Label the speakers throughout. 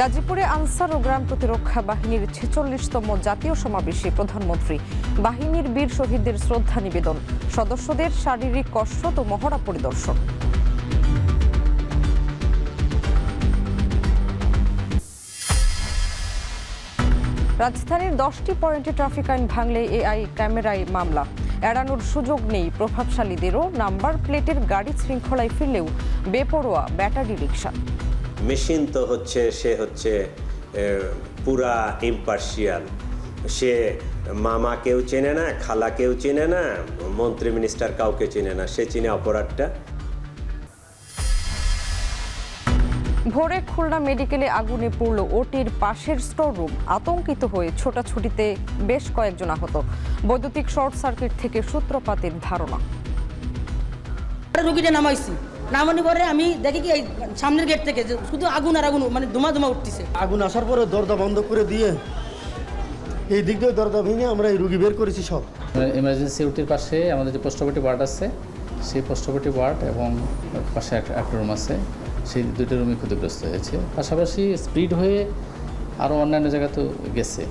Speaker 1: গাজীপুরে আনসার ও গ্রাম প্রতিরক্ষা বাহিনীর ৪৬তম জাতীয় সমাবেশে প্রধানমন্ত্রী বাহিনীর বীর শহীদদের শ্রদ্ধা নিবেদন, সদস্যদের শারীরিক কসরত ও মহড়া পরিদর্শন। রাজধানীর 10টি পয়েন্টে ট্রাফিক আইন ভাঙলে এআই ক্যামেরায় মামলা, এড়ানোর সুযোগ নেই প্রভাবশালীদেরও। নাম্বার প্লেটের গাড়ি শৃঙ্খলায় ফিরলেও বেপরোয়া ব্যাটারি রিকশা।
Speaker 2: মেশিন তো সে হচ্ছে পুরা ইম্পার্শিয়াল। সে মামা কেউ চেনে না, খালা কেউ চেনে না, মন্ত্রী মিনিস্টার কাউকে চেনে না, সে চিনে অপরাধটা।
Speaker 1: ভোরে খুলনা মেডিকেলে আগুনে পড়ল ওটির পাশের স্টোর রুম। আতঙ্কিত হয়ে ছোটাছুটিতে বেশ কয়েকজন আহত। বৈদ্যুতিক শর্ট সার্কিট থেকে সূত্রপাতের ধারণা।
Speaker 3: রোগীটা নামাইছি, নামানি পরে আমি দেখি কি সামনের গেট থেকে শুধু আগুন আর আগুন, মানে ধোঁয়া ধোঁয়া উঠতেছে।
Speaker 4: আগুন আসার পরে দরজা বন্ধ করে দিয়ে এই দিক দিয়ে দরজা ভেঙে আমরা এই রুগী বের করেছি সব।
Speaker 5: ইমার্জেন্সি ওটির পাশে আমাদের যে পোস্ট অপারেটিভ ওয়ার্ড আছে, সেই পোস্ট অপারেটিভ ওয়ার্ড এবং পাশে একটা রুম আছে, সেই দুটো রুমই ক্ষতিগ্রস্ত হয়েছে। পাশাপাশি স্পিড হয়ে আরও অন্যান্য জায়গাতেও গেছে।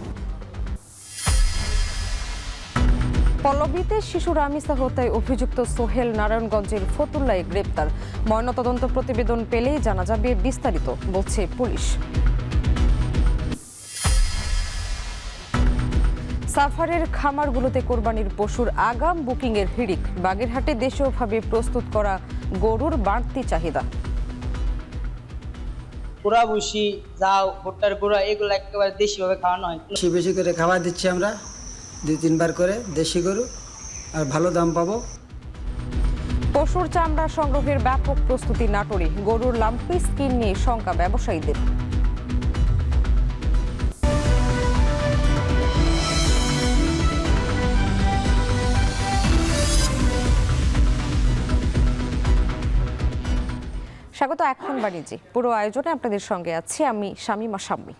Speaker 1: পল্লবীতে শিশু রামিসা হত্যায় অভিযুক্ত সোহেল নারায়ণগঞ্জের ফতুল্লায় গ্রেপ্তার। ময়নাতদন্ত প্রতিবেদন পেলেই জানা যাবে বিস্তারিত, বলছে পুলিশ। সাফারের খামারগুলোতে কোরবানির পশুর আগাম বুকিংয়ের হিড়িক। বাগেরহাটে দেশীয়ভাবে প্রস্তুত করা গরুর বাড়তি চাহিদা।
Speaker 6: পুরা ভুসি, যাও, ভুট্টার গুঁড়া, এগুলো একেবারে দেশিভাবে খাওয়ানো হয়।
Speaker 7: বেশি বেশি করে খাবার দিচ্ছি আমরা, 2-3 বার করে দেশি গরু, আর ভালো দাম পাবো।
Speaker 1: পশুর চামড়া সংগ্রহের ব্যাপক প্রস্তুতি নাটোরে। গরুর লাম্পি স্কিন নিয়ে শঙ্কা ব্যবসায়ীদের। স্বাগত এখন বাণিজ্যে। পুরো আয়োজনে আপনাদের সঙ্গে আছি আমি শামীমা শাম্মী।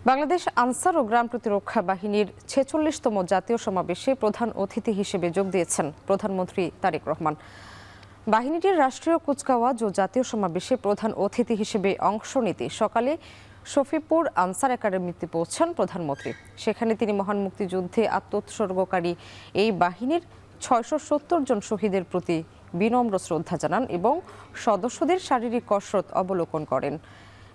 Speaker 1: বাংলাদেশ আনসার ও গ্রাম প্রতিরক্ষা বাহিনীর ৪৬তম জাতীয় সমাবেশে প্রধান অতিথি হিসেবে যোগ দিয়েছেন প্রধানমন্ত্রী তারেক রহমান। বাহিনীটির রাষ্ট্রীয় কুচকাওয়াজ ও জাতীয় সমাবেশে প্রধান অতিথি হিসেবে অংশ নিতে সকালে শফিপুর আনসার একাডেমিতে পৌঁছান প্রধানমন্ত্রী। সেখানে তিনি মহান মুক্তিযুদ্ধে আত্মোৎসর্গকারী এই বাহিনীর ৬৭০ জন শহীদের প্রতি বিনম্র শ্রদ্ধা জানান এবং সদস্যদের শারীরিক কসরত অবলোকন করেন।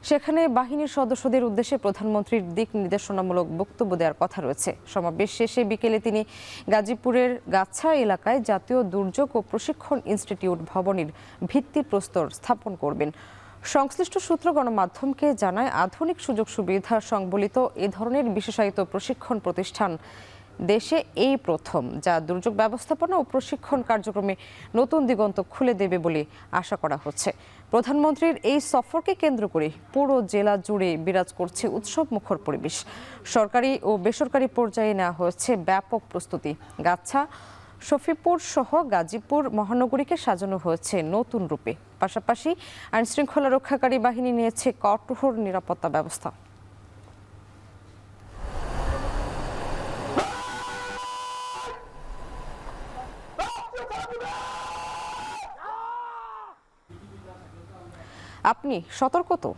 Speaker 1: সেখানে বাহিনীর সদস্যদের উদ্দেশ্যে প্রধানমন্ত্রীর দিক নির্দেশনামূলক বক্তব্য দেওয়ার কথা রয়েছে। সমাবেশ শেষে বিকেলে তিনি গাজীপুরের গাছা এলাকায় জাতীয় দুর্যোগ ও প্রশিক্ষণ ইনস্টিটিউট ভবনের ভিত্তিপ্রস্তর স্থাপন করবেন। সংশ্লিষ্ট সূত্র গণমাধ্যমকে জানায়, আধুনিক সুযোগ সুবিধা সংবলিত এ ধরনের বিশেষায়িত প্রশিক্ষণ প্রতিষ্ঠান দেশে এই প্রথম, যা দুর্যোগ ব্যবস্থাপনা ও প্রশিক্ষণ কার্যক্রমে নতুন দিগন্ত খুলে দেবে বলে আশা করা হচ্ছে। প্রধানমন্ত্রীর এই সফরকে কেন্দ্র করে পুরো জেলা জুড়ে বিরাজ করছে উৎসব মুখর পরিবেশ। সরকারি ও বেসরকারি পর্যায়ে নেওয়া হয়েছে ব্যাপক প্রস্তুতি। গাছা, শফিপুর সহ গাজীপুর মহানগরীকে সাজানো হয়েছে নতুন রূপে। পাশাপাশি আইনশৃঙ্খলা রক্ষাকারী বাহিনী নিয়েছে কঠোর নিরাপত্তা ব্যবস্থা। আপনি সতর্ক তো?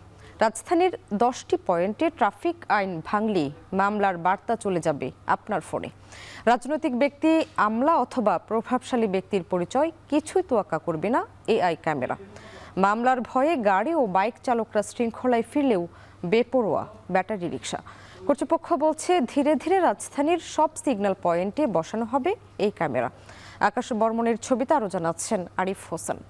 Speaker 1: রাজধানীর 10টি পয়েন্টে ট্রাফিক আইন ভাঙলেই মামলার বার্তা চলে যাবে আপনার ফোনে। রাজনৈতিক ব্যক্তি, আমলা অথবা প্রভাবশালী ব্যক্তির পরিচয় কিছুই তোয়াক্কা করবে না এআই ক্যামেরা। মামলার ভয়ে গাড়ি ও বাইক চালকরা শৃঙ্খলায় ফিরলেও বেপরোয়া ব্যাটারি রিকশা। কর্তৃপক্ষ বলছে ধীরে ধীরে রাজধানীর সব সিগন্যাল পয়েন্টে বসানো হবে এই ক্যামেরা। আকাশ বর্মনের ছবিতে আরও জানাচ্ছেন আরিফ হোসেন।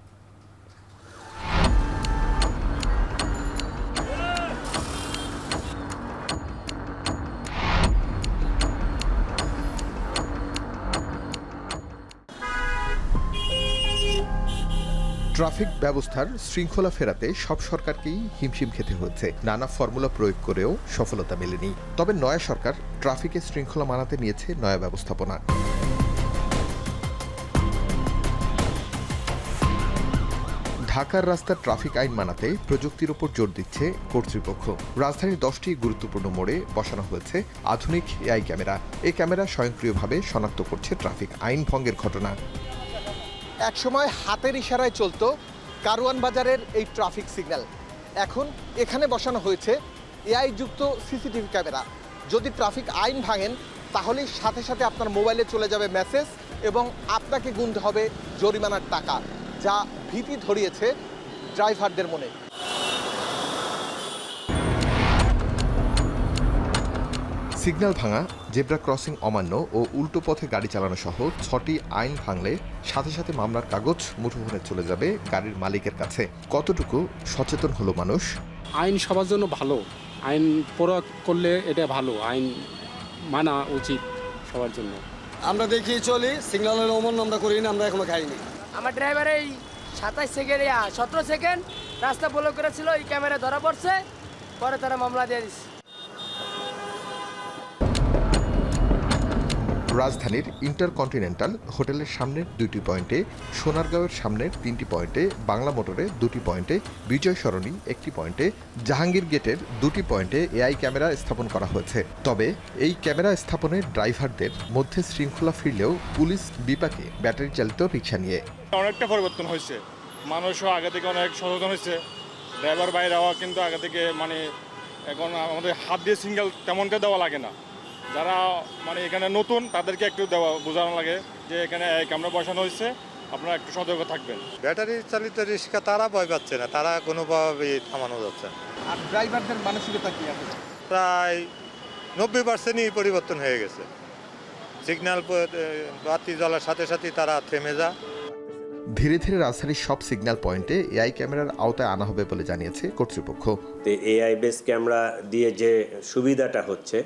Speaker 8: ট্রাফিক ব্যবস্থার শৃঙ্খলা ফেরাতে সব সরকারকেই হিমশিম খেতে হচ্ছে। নানা ফর্মুলা প্রয়োগ করেও সফলতা মেলেনি। তবে নয়া সরকার ট্রাফিকের শৃঙ্খলা মানাতে নিয়েছে নয়া ব্যবস্থাপনা। ঢাকার রাস্তার ট্রাফিক আইন মানাতে প্রযুক্তির উপর জোর দিচ্ছে কর্তৃপক্ষ। রাজধানীর 10টি গুরুত্বপূর্ণ মোড়ে বসানো হয়েছে আধুনিক এআই ক্যামেরা। এই ক্যামেরা স্বয়ংক্রিয়ভাবে শনাক্ত করছে ট্রাফিক আইন ভঙ্গের ঘটনা।
Speaker 9: একসময় হাতের ইশারায় চলতো কারওয়ান বাজারের এই ট্রাফিক সিগন্যাল। এখন এখানে বসানো হয়েছে এআই যুক্ত সিসিটিভি ক্যামেরা। যদি ট্রাফিক আইন ভাঙেন তাহলে সাথে সাথে আপনার মোবাইলে চলে যাবে মেসেজ এবং আপনাকে গুনতে হবে জরিমানার টাকা, যা ভীতি ধরিয়েছে ড্রাইভারদের মনে।
Speaker 8: সিগন্যাল ভাঙা, জেব্রা ক্রসিং অমান্য ও উল্টো পথে গাড়ি চালানো সহ 6টি আইন ভাঙলে সাথে সাথে মামলার কাগজ মুঠোফোনে চলে যাবে গাড়ির মালিকের কাছে। কতটুকু সচেতন হলো মানুষ?
Speaker 10: আইন সবার জন্য ভালো, আইন প্রয়োগ করলে এটা ভালো, আইন মানা উচিত সবার জন্য।
Speaker 4: আমরা দেখি চলি, সিগন্যালের অমান্য আমরা করি না, আমরা এখনো খাইনি।
Speaker 11: আমার ড্রাইভার এই 27 সেকেন্ড 17 সেকেন্ড রাস্তা ফলো করেছিল, এই ক্যামেরা ধরা পড়ছে, পরে তারা মামলা দিয়ে দিচ্ছে।
Speaker 8: রাজধানীর ইন্টারকন্টিনেন্টাল হোটেলের সামনের 2টি পয়েন্টে, সোনারগাঁওয়ের সামনের 3টি পয়েন্টে, বাংলা মোটরে 2টি পয়েন্টে, বিজয় সরণি 1টি পয়েন্টে, জাহাঙ্গীর গেটের 2টি পয়েন্টে এআই ক্যামেরা স্থাপন করা হয়েছে। তবে এই ক্যামেরা স্থাপনে ড্রাইভারদের মধ্যে শৃঙ্খলা ফিরলেও পুলিশ বিপাকে ব্যাটারি চালিত রিকশা নিয়ে।
Speaker 12: অনেকটা পরিবর্তন হয়েছে, মানুষও আগে থেকে অনেক সচেতন হয়েছে, ড্রাইভার বাইরেও কিন্তু আগে থেকে এখন আমাদের হাত দিয়ে সিঙ্গেল তেমনটা দেওয়া লাগে না। যারা এখানে নতুন তাদেরকে একটু বোঝানো লাগে যে এখানে ক্যামেরা বসানো হয়েছে, আপনারা একটু সতর্ক থাকবেন।
Speaker 13: ব্যাটারি চালিত রিক্সা তারা ভয় পাচ্ছে না, তারা কোনোভাবে থামানো যাচ্ছে না।
Speaker 9: আর ড্রাইভারদের মানসিকতা কি আছে?
Speaker 13: প্রায় 90%ই পরিবর্তন হয়ে গেছে। সিগন্যাল বাতি জ্বলার সাথে সাথে তারা থেমে যায়।
Speaker 8: ধীরে ধীরে রাজধানীর সব সিগন্যাল পয়েন্টে এআই ক্যামেরার আওতায় আনা হবে বলে জানিয়েছে কর্তৃপক্ষ।
Speaker 2: এআই বেস ক্যামেরা দিয়ে যে সুবিধাটা হচ্ছে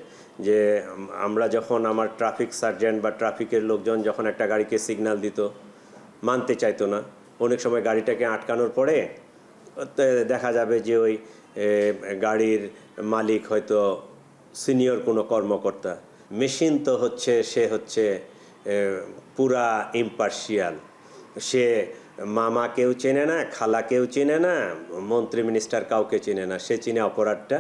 Speaker 2: যে আমরা যখন আমার ট্রাফিক সার্জেন্ট বা ট্রাফিকের লোকজন যখন একটা গাড়িকে সিগন্যাল দিত, মানতে চাইতো না, অনেক সময় গাড়িটাকে আটকানোর পরে দেখা যাবে যে ওই গাড়ির মালিক হয়তো সিনিয়র কোনো কর্মকর্তা, মেশিন তো সে হচ্ছে পুরা ইম্পার্শিয়াল, সে মামা কেউ চেনে না, খালা কেউ চেনে না, মন্ত্রী মিনিস্টার কাউকে চেনে না, সে চিনে অপরাধটা।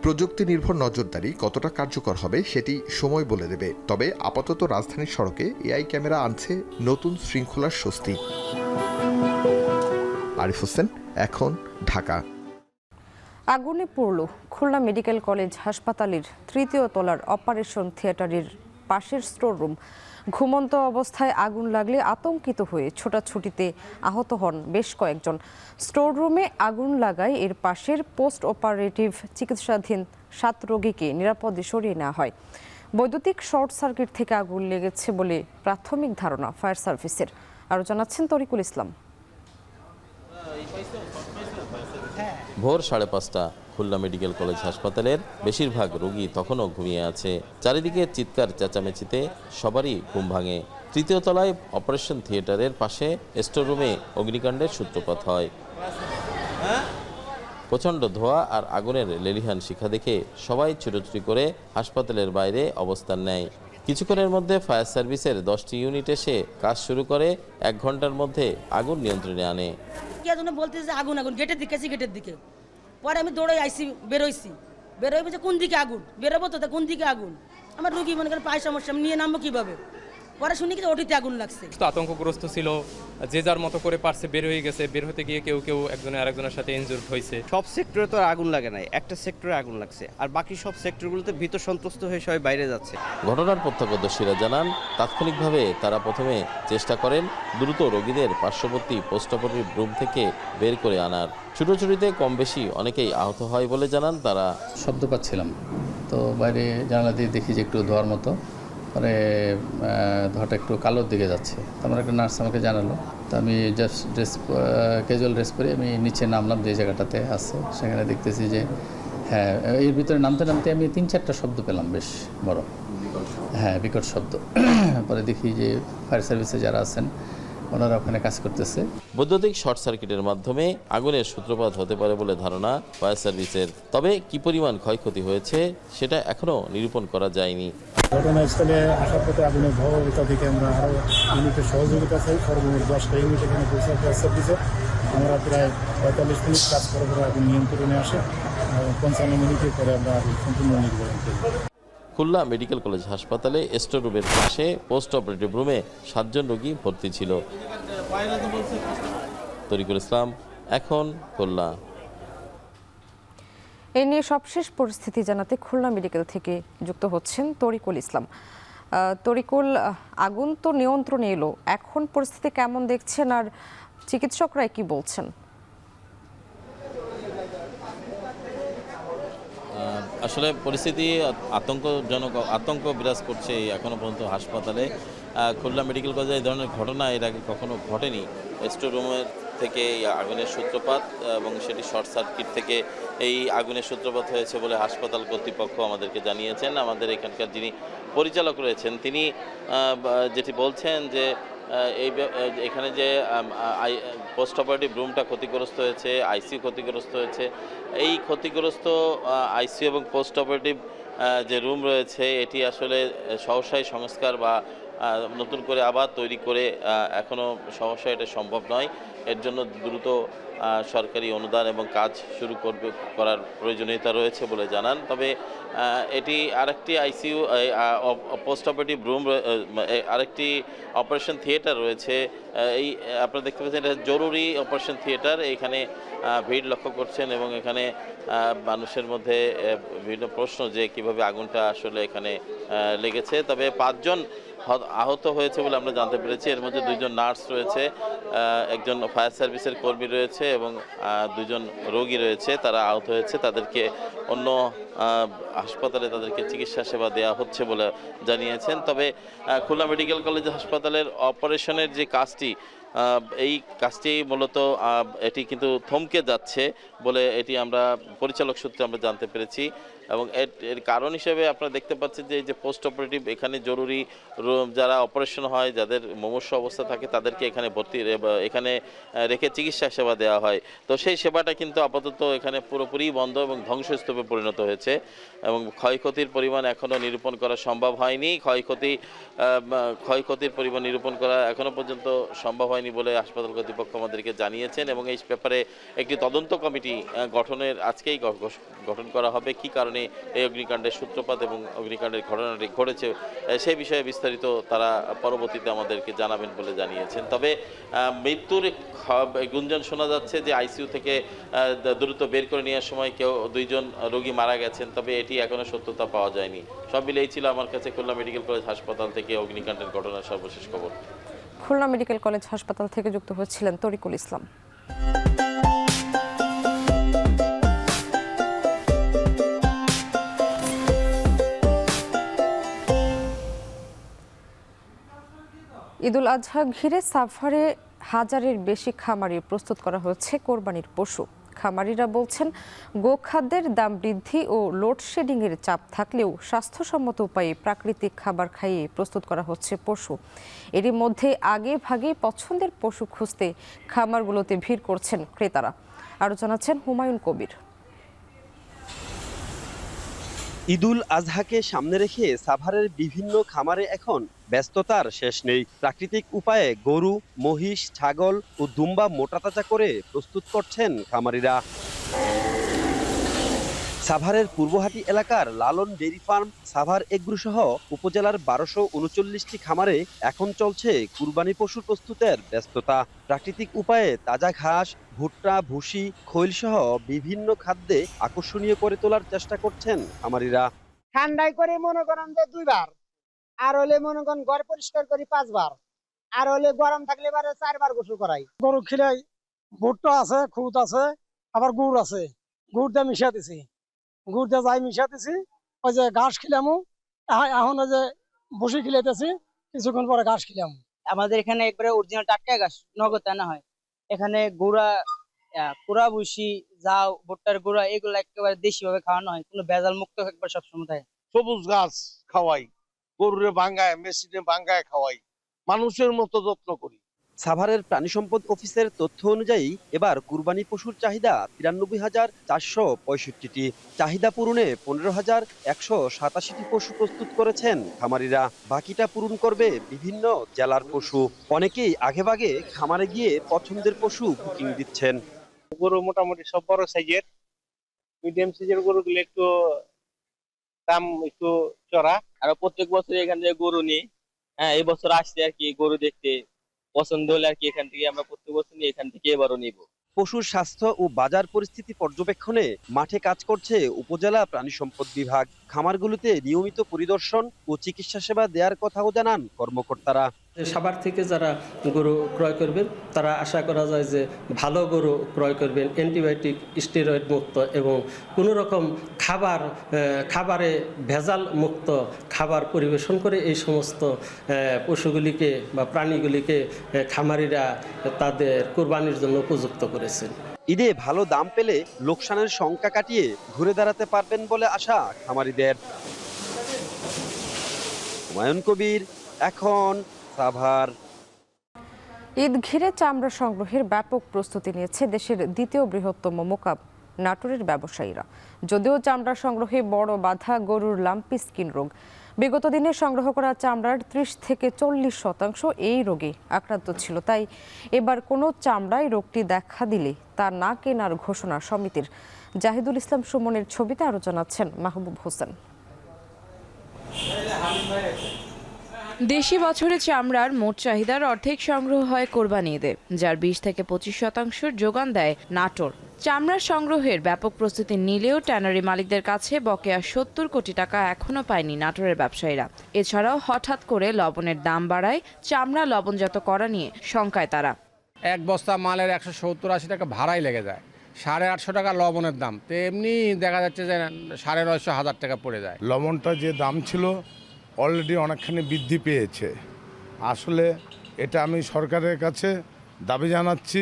Speaker 8: প্রযুক্তি নির্ভর নজরদারি কতটা কার্যকর হবে সেটি সময় বলে দেবে। তবে আপাতত রাজধানীর সড়কে এআই ক্যামেরা আনছে নতুন শৃঙ্খলার স্বস্তি। আরিফ হোসেন, এখন, ঢাকা।
Speaker 1: আগুনে পড়ল খুলনা মেডিকেল কলেজ হাসপাতালের 3য় তলার অপারেশন থিয়েটারের পাশের স্টোর রুম। ঘুমন্ত অবস্থায় আগুন লাগলে আতঙ্কিত হয়ে ছোটাছুটিতে আহত হন বেশ কয়েকজন। স্টোর রুমে আগুন লাগায় এর পাশের পোস্ট অপারেটিভ চিকিৎসাধীন 7 রোগীকে নিরাপদে সরিয়ে নেওয়া হয়। বৈদ্যুতিক শর্ট সার্কিট থেকে আগুন লেগেছে বলে প্রাথমিক ধারণা ফায়ার সার্ভিসের। আরও জানাচ্ছেন তরিকুল ইসলাম।
Speaker 14: ভোর 5:30 খুলনা মেডিকেল কলেজ হাসপাতালের বেশিরভাগ রোগী তখনও ঘুমিয়ে আছে। চারিদিকে চিৎকার চেঁচামেচিতে সবারই ঘুম ভাঙে। 3য় তলায় অপারেশন থিয়েটারের পাশে স্টোর রুমে অগ্নিকাণ্ডের সূত্রপাত হয়। প্রচণ্ড ধোঁয়া আর আগুনের লেলিহান শিখা দেখে সবাই ছুটোছুটি করে হাসপাতালের বাইরে অবস্থান নেয়। কিছুক্ষণের মধ্যে ফায়ার সার্ভিসের 10টি ইউনিট এসে কাজ শুরু করে 1 ঘন্টার মধ্যে আগুন নিয়ন্ত্রণে আনে।
Speaker 3: বলতেছে আগুন আগুন, গেটের দিকে গেটের দিকে। পরে আমি দৌড়ে আইসি, বেরোই বলছে কোন দিকে আগুন, বেরোবো তো কোন দিকে আগুন, আমার রুগী মনে করেন পায়ে সমস্যা, আমি নিয়ে নামবো কিভাবে। পরে শুনি কি ওটিতে আগুন লাগছে।
Speaker 10: আতঙ্কগ্রস্ত ছিল, যে যার মতো করে পারছে বের হয়ে গেছে। বের হতে গিয়ে কেউ একজনের আরেকজনের সাথে ইনজুর্ড হয়েছে।
Speaker 11: সব সেক্টরে তো আগুন লাগে নাই, একটা সেক্টরে আগুন লাগছে, আর বাকি সব সেক্টরগুলোতে ভীত সন্ত্রস্ত হয়ে সবাই বাইরে যাচ্ছে। ঘটনার
Speaker 14: প্রত্যক্ষদর্শীরা জানান, তাৎক্ষণিকভাবে তারা প্রথমে চেষ্টা করেন দ্রুত রোগীদের পার্শ্ববর্তী পোস্ট অপারেটিভ রুম থেকে বের করে আনার। ছুটোছুটিতে কম বেশি অনেকেই আহত হয় বলে জানান তারা।
Speaker 5: শব্দ পাচ্ছিলাম, তো বাইরে জানালা দিয়ে দেখি যে একটু ধোয়ার মতো, পরে ধোঁয়াটা একটু কালোর দিকে যাচ্ছে। আমার একটা নার্স আমাকে জানালো, তো আমি জাস্ট ক্যাজুয়াল ড্রেস পরে আমি নিচে নামলাম, যে জায়গাটাতে আছে সেখানে দেখতেছি যে হ্যাঁ, এর ভিতরে নামতে নামতে আমি 3-4টা শব্দ পেলাম, বেশ বড়, হ্যাঁ, বিকট শব্দ। পরে দেখি যে ফায়ার সার্ভিসে যারা আছেন ওনারা ওখানে কাজ করতেছে।
Speaker 14: বৈদ্যুতিক শর্ট সার্কিটের মাধ্যমে আগুনের সূত্রপাত হতে পারে বলে ধারণা ফায়ার সার্ভিসের। তবে কি পরিমাণ ক্ষয়ক্ষতি হয়েছে সেটা এখনও নিরূপণ করা যায়নি।
Speaker 10: ঘটনাস্থলে আসার পথে আগুনের ভয়াবহতা থেকে আমরা আরও ইউনিটের সহযোগিতা চাই। সর্বমোট 10টা ইউনিট এখানে পৌঁছে ফায়ার সার্ভিসে। আমরা প্রায় 45 মিনিট কাজ করার পরে আগুন নিয়ন্ত্রণে আসে। 55 মিনিটের পরে আমরা আগুন সম্পূর্ণ নির্বাচন করি।
Speaker 14: খুলনা মেডিকেল কলেজ হাসপাতালে স্টোর রুমের পাশে পোস্ট অপারেটিভ রুমে 7 জন রোগী ভর্তি ছিল। তরিকুল ইসলাম, এখন, খুলনা।
Speaker 1: এ নিয়ে সবশেষ পরিস্থিতি জানাতে খুলনা মেডিকেল থেকে যুক্ত হচ্ছেন তরিকুল ইসলাম। তরিকুল, আগুন তো নিয়ন্ত্রণে এলো, এখন পরিস্থিতি কেমন দেখছেন আর চিকিৎসকরা কি বলছেন?
Speaker 14: আসলে পরিস্থিতি আতঙ্ক বিরাজ করছে এখনো পর্যন্ত হাসপাতালে। খুলনা মেডিকেল কলেজে এই ধরনের ঘটনা এর আগে কখনো ঘটেনি। স্টোর রুমের থেকে আগুনের সূত্রপাত এবং সেটি শর্ট সার্কিট থেকে এই আগুনের সূত্রপাত হয়েছে বলে হাসপাতাল কর্তৃপক্ষ আমাদেরকে জানিয়েছেন। আমাদের এখানকার যিনি পরিচালক রয়েছেন তিনি যেটি বলছেন যে এখানে যে পোস্ট অপারেটিভ রুমটা ক্ষতিগ্রস্ত হয়েছে, আইসিইউ ক্ষতিগ্রস্ত হয়েছে, এই ক্ষতিগ্রস্ত আইসিইউ এবং পোস্ট অপারেটিভ যে রুম রয়েছে এটি আসলে সহসাই সংস্কার বা নতুন করে আবার তৈরি করে এখনও সমস্যা এটা সম্ভব নয়। এর জন্য দ্রুত সরকারি অনুদান এবং কাজ শুরু করার প্রয়োজনীয়তা রয়েছে বলে জানান। তবে এটি আরেকটি আইসিইউ পোস্ট অপারেটিভ রুম, আরেকটি অপারেশন থিয়েটার রয়েছে। এই আপনারা দেখতে পাচ্ছেন এটা জরুরি অপারেশন থিয়েটার। এখানে ভিড় লক্ষ্য করছেন এবং এখানে মানুষের মধ্যে বিভিন্ন প্রশ্ন যে কিভাবে আগুনটা আসলে এখানে লেগেছে। তবে 5 জন আহত হয়েছে বলে আমরা জানতে পেরেছি। এর মধ্যে 2 জন নার্স রয়েছে, একজন ফায়ার সার্ভিসের কর্মী রয়েছে এবং 2 জন রোগী রয়েছে, তারা আহত হয়েছে। তাদেরকে অন্য হাসপাতালে তাদেরকে চিকিৎসা সেবা দেওয়া হচ্ছে বলে জানিয়েছেন। তবে খুলনা মেডিকেল কলেজ হাসপাতালের অপারেশনের যে কাজটি, এই কাজটি মূলত এটি কিন্তু থমকে যাচ্ছে বলে এটি আমরা পরিচালক সূত্রে আমরা জানতে পেরেছি। এবং এর কারণ হিসেবে আপনারা দেখতে পাচ্ছেন যে এই যে পোস্ট অপারেটিভ, এখানে জরুরি যারা অপারেশন হয়, যাদের মুমূর্ষু অবস্থা থাকে তাদেরকে এখানে রেখে চিকিৎসা সেবা দেওয়া হয়। তো সেই সেবাটা কিন্তু আপাতত এখানে পুরোপুরি বন্ধ এবং ধ্বংসস্তূপে পরিণত হয়েছে এবং ক্ষয়ক্ষতির পরিমাণ এখনও নিরূপণ করা সম্ভব হয়নি। ক্ষয়ক্ষতির পরিমাণ নিরূপণ করা এখনও পর্যন্ত সম্ভব হয়নি বলে হাসপাতাল কর্তৃপক্ষ আমাদেরকে জানিয়েছেন এবং এই ব্যাপারে একটি তদন্ত কমিটি আজকেই গঠন করা হবে। কী কারণে এই অগ্নিকাণ্ডের সূত্রপাত এবং অগ্নিকাণ্ডের ঘটনাটি ঘটেছে সেই বিষয়ে বিস্তারিত তারা পরবর্তীতে আমাদেরকে জানাবেন বলে জানিয়েছেন। তবে মৃত্যুর গুঞ্জন শোনা যাচ্ছে যে আইসিইউ থেকে দ্রুত বের করে নেওয়ার সময় 2 জন রোগী মারা গেছেন, তবে এটি এখনও সত্যতা পাওয়া যায়নি। সব মিলেই ছিল আমার কাছে খুলনা মেডিকেল কলেজ হাসপাতাল থেকে অগ্নিকাণ্ডের ঘটনার সর্বশেষ খবর।
Speaker 1: খুলনা মেডিকেল কলেজ হাসপাতাল থেকে যুক্ত হচ্ছিলেন তরিকুল ইসলাম। ঈদুল আজহা ঘিরে সাভারে 1000-এর বেশি খামারি প্রস্তুত করা হচ্ছে কোরবানির পশু। খামারিরা বলছেন গোখাদ্যের দাম বৃদ্ধি ও লোডশেডিংয়ের চাপ থাকলেও স্বাস্থ্যসম্মত উপায়ে প্রাকৃতিক খাবার খাইয়ে প্রস্তুত করা হচ্ছে পশু। এরই মধ্যে আগে ভাগে পছন্দের পশু খুঁজতে খামারগুলোতে ভিড় করছেন ক্রেতারা। আরও জানাচ্ছেন হুমায়ুন কবির।
Speaker 15: ঈদুল আজহাকে সামনে রেখে সাভারের বিভিন্ন খামারে এখন ব্যস্ততার শেষ নেই। প্রাকৃতিক উপায়ে গরু, মহিষ, ছাগল ও দুম্বা মোটাতাজা করে প্রস্তুত করছেন খামারিরা। সাভারের পূর্বহাটি এলাকার লালন ডেইরি ফার্ম, সাভার এগ্রো সহ উপজেলার 1239টি খামারে এখন চলছে কুরবানি পশু প্রস্তুতের ব্যস্ততা। প্রাকৃতিক উপায়ে তাজা ঘাস, ভুট্টা, ভুসি, খৈল সহ বিভিন্ন খাদ্যে আকর্ষণীয় করে তোলার চেষ্টা করছেন খামারিরা।
Speaker 16: ঠান্ডায় করে মনে করেন যে 2 বার, আর হলে মনে করেন ঘর পরিষ্কার করি 5 বার, আর হলে গরম থাকলে 4 বার গোসল করাই। গরু খিলাই ভুট্টা আছে, খুদ আছে, আবার গুড় আছে, গুড় দিয়ে মিশাতেছি, গুড় দিয়ে যাই মিশাতেছি। ওই যে ঘাস খিলামু, এখন ওই যে ভুসি খিলাইতেছি, কিছুক্ষণ পরে ঘাস খিলামু।
Speaker 6: আমাদের এখানে একবারে অরিজিনাল টাটকা ঘাস নগদ আনা হয়। এখানে কুড়া ভুসি, জাউ, ভুট্টার গুঁড়া এগুলো একেবারে দেশি ভাবে খাওয়ানো হয়, কোনো ভেজাল মুক্ত একবার সবসময় থাকে।
Speaker 17: সবুজ ঘাস খাওয়াই, গরুরে ভাঙ্গায়, মেশিনে ভাঙ্গায় খাওয়াই, মানুষের মতো যত্ন করি।
Speaker 15: সাভারের প্রাণী সম্পদ অফিসের তথ্য অনুযায়ী এবার কুরবানি পশুর চাহিদা 93,465টি। চাহিদা পূরণে 15,187টি পশু প্রস্তুত করেছেন খামারিরা। বাকিটা পূরণ করবে বিভিন্ন জেলার পশু। অনেকেই আগেভাগে খামারে গিয়ে পছন্দের পশু বুকিং দিচ্ছেন।
Speaker 17: গরু মোটামুটি সব বড় সাইজের, মিডিয়াম সাইজের গরুগুলো একটু দাম একটু চড়া।
Speaker 18: আর প্রত্যেক বছর এখান থেকে গরু নিই। এই বছর আসছে আর কি গরু দেখতে, পছন্দ হলে আর কি এখান থেকে আমরা প্রত্যেক বছর নিয়ে এখান থেকে এবারও নিব।
Speaker 15: পশুর স্বাস্থ্য ও বাজার পরিস্থিতি পর্যবেক্ষণে মাঠে কাজ করছে উপজেলা প্রাণী সম্পদ বিভাগ। খামারগুলোতে নিয়মিত পরিদর্শন ও চিকিৎসা সেবা দেওয়ার কথাও জানান কর্মকর্তারা।
Speaker 19: সাভার থেকে যারা গরু ক্রয় করবেন তারা আশা করা যায় যে ভালো গরু ক্রয় করবেন, অ্যান্টিবায়োটিক স্টেরয়েড মুক্ত এবং কোনো রকম খাবারে ভেজাল মুক্ত খাবার পরিবেশন করে এই সমস্ত পশুগুলিকে বা প্রাণীগুলিকে খামারিরা তাদের কোরবানির জন্য উপযুক্ত করেছেন।
Speaker 15: ঈদে ভালো দাম পেলে লোকসানের শঙ্কা কাটিয়ে ঘুরে দাঁড়াতে পারবেন বলে আশা খামারিদের। হুমায়ুন কবির, এখন সাভার।
Speaker 1: ঈদ ঘিরে চামড়া সংগ্রহের ব্যাপক প্রস্তুতি নিয়েছে দেশের দ্বিতীয় বৃহত্তম মোকাম নাটোরের ব্যবসায়ীরা। যদিও চামড়া সংগ্রহে বড় বাধা গরুর লাম্পি স্কিন রোগ। বিগত দিনে সংগ্রহ করা চামড়ার 30 থেকে 40% এই রোগে আক্রান্ত ছিল। তাই এবার কোনো চামড়ায় রোগটি দেখা দিলে তা না কেনার ঘোষণা সমিতির। জাহিদুল ইসলাম সুমনের ছবিতে আরো জানাচ্ছেন মাহবুব হোসেন।
Speaker 20: দেশি বছরে চামড়ার মোট চাহিদার অর্ধেক সংগ্রহ হয় কোরবানি ঈদে, যার 20 থেকে 25% যোগান দেয় নাটোর। চামড়ার সংগ্রহের ব্যাপক প্রস্তুতি নিলেও ট্যানারি মালিকদের কাছে বকেয়া 70 কোটি টাকা এখনো পায়নি নাটোরের ব্যবসায়ীরা। এছাড়াও হঠাৎ করে লবণের দাম বাড়ায় চামড়া লবণজাত করা নিয়ে শঙ্কায় তারা।
Speaker 21: এক বস্তা মালের 170-80 টাকা ভাড়াই লেগে যায়, 850 টাকা লবণের দাম, তো এমনি দেখা যাচ্ছে যে 950-1000 টাকা পড়ে যায়।
Speaker 10: লবণটা যে দাম ছিল অলরেডি অনেকখানি বৃদ্ধি পেয়েছে। আসলে এটা আমি সরকারের কাছে দাবি জানাচ্ছি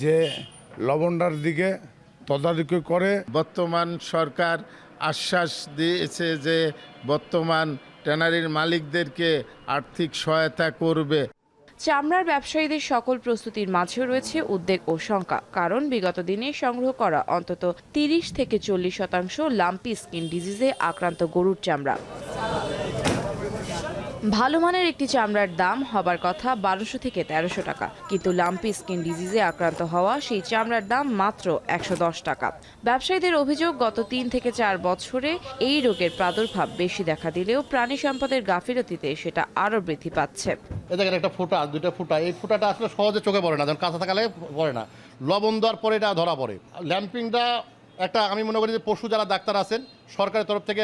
Speaker 10: যে লবণটার দিকে তদারকি করে।
Speaker 22: বর্তমান সরকার আশ্বাস দিয়েছে যে বর্তমান ট্যানারির মালিকদেরকে আর্থিক সহায়তা করবে।
Speaker 20: চামড়ার ব্যবসায়ীদের সকল প্রস্তুতির মাঝেও রয়েছে উদ্বেগ ও শঙ্কা, কারণ বিগত দিনে সংগ্রহ করা অন্তত 30 থেকে 40% লাম্পি স্কিন ডিজিজে আক্রান্ত গরুর চামড়া। ভালো মানের একটি চামড়ার দাম হবার কথা 1200 থেকে 1300 টাকা, কিন্তু লাম্পি স্কিন ডিজিজে আক্রান্ত হওয়া সেই চামড়ার দাম মাত্র 110 টাকা। ব্যবসায়ীদের অভিযোগ, গত 3 থেকে 4 বছরে এই রোগের প্রাদুর্ভাব বেশি দেখা দিলেও প্রাণী সম্পদের গাফিলতিতে সেটা আরও বৃদ্ধি পাচ্ছে।
Speaker 23: দেখেন একটা ফুটা, দুইটা ফুটা, এই ফুটাটা আসলে সহজে চোখে পড়ে না, যখন কাঁচা থাকালে পড়ে না, লবণ দেওয়ার পরে এটা ধরা পড়ে। ল্যাম্পিংটা একটা, আমি মনে করি যে পশু যারা ডাক্তার আছেন সরকারের তরফ থেকে